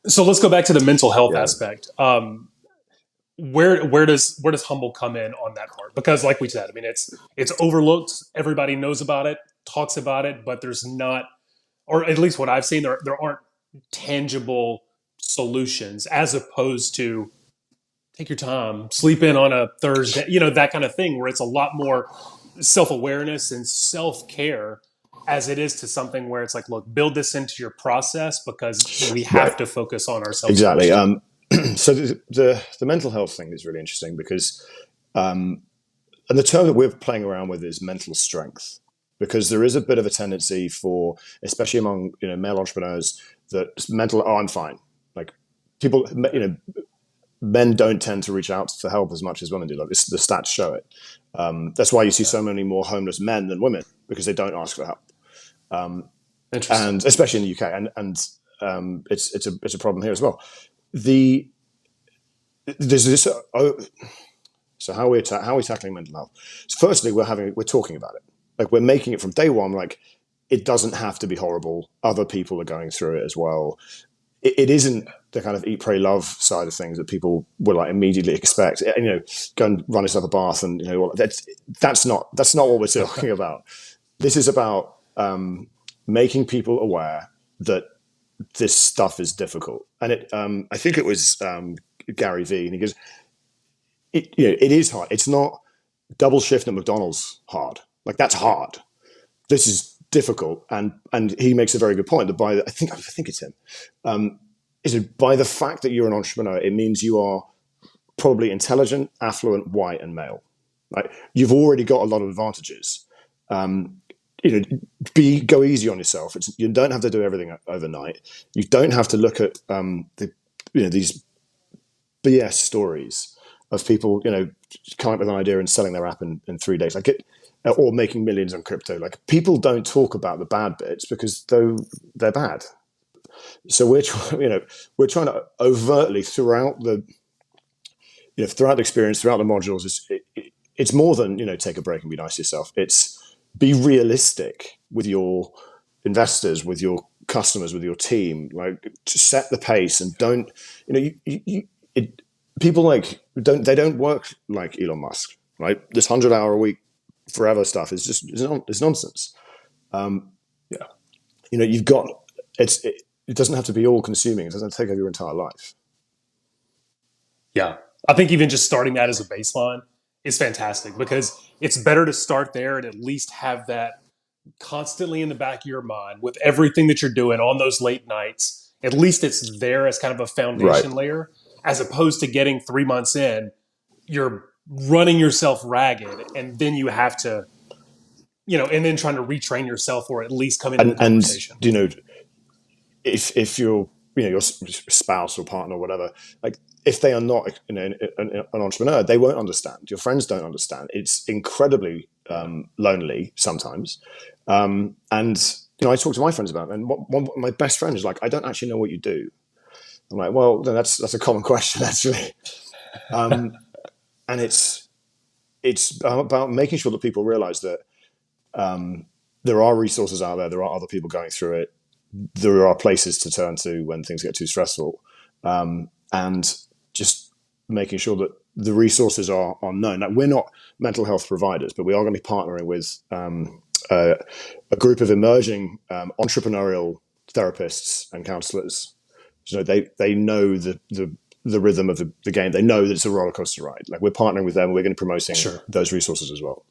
So let's go back to the mental health Yeah, aspect. Where does Humble come in on that part? Because like we said, I mean it's overlooked. Everybody knows about it, talks about it, but there's not, or at least what I've seen, there aren't tangible solutions as opposed to take your time, sleep in on a Thursday, that kind of thing, where it's a lot more self awareness and self care as it is to something where it's like, look, build this into your process because we right, have to focus on ourselves exactly. first. So the mental health thing is really interesting because, and the term that we're playing around with is mental strength, because there is a bit of a tendency for, especially among male entrepreneurs, that mental, oh, I'm fine. Like people, men don't tend to reach out for help as much as women do. Like the stats show it. That's why you see Yeah. so many more homeless men than women, because they don't ask for help, Interesting. and especially in the UK, and it's a problem here as well. The there's this. So how are we tackling mental health? So firstly, we're talking about it. Like we're making it from day one. Like it doesn't have to be horrible. Other people are going through it as well. It isn't the kind of eat, pray, love side of things that people will like immediately expect. Go and run yourself a bath, and that's not what we're talking about. This is about making people aware that this stuff is difficult. And I think it was Gary Vee, and he goes, it is hard. It's not double shift at McDonald's hard. Like that's hard. This is difficult, and he makes a very good point that I think it's him. Is it by the fact that you're an entrepreneur, it means you are probably intelligent, affluent, white, and male. Like you've already got a lot of advantages. Um, go easy on yourself. You don't have to do everything overnight. You don't have to look at these BS stories of people coming up with an idea and selling their app in 3 days. Or making millions on crypto. Like people don't talk about the bad bits because they're bad. So we're trying to overtly throughout the experience, throughout the modules, it's more than take a break and be nice to yourself. It's be realistic with your investors, with your customers, with your team. Like to set the pace and don't people don't work like Elon Musk, right? This 100-hour a week forever stuff is nonsense. Yeah. You've got it doesn't have to be all consuming. It doesn't take over your entire life. Yeah. I think even just starting that as a baseline is fantastic because it's better to start there and at least have that constantly in the back of your mind with everything that you're doing on those late nights. At least it's there as kind of a Right. foundation layer, as opposed to getting 3 months in, you're running yourself ragged, and then you have to, and then trying to retrain yourself or at least come into the And conversation. you know if you're your spouse or partner or whatever, like if they are not an entrepreneur, they won't understand. Your friends don't understand. It's incredibly Yeah. lonely sometimes. And I talk to my friends about it, and my best friend is like, I don't actually know what you do. I'm like, well, then that's a common question actually. And it's about making sure that people realize that there are resources out there. There are other people going through it. There are places to turn to when things get too stressful, and just making sure that the resources are known. Like we're not mental health providers, but we are going to be partnering with a group of emerging entrepreneurial therapists and counselors. They know the rhythm of the game. They know that it's a roller coaster ride. Like we're partnering with them. We're going to be promoting Sure. those resources as well.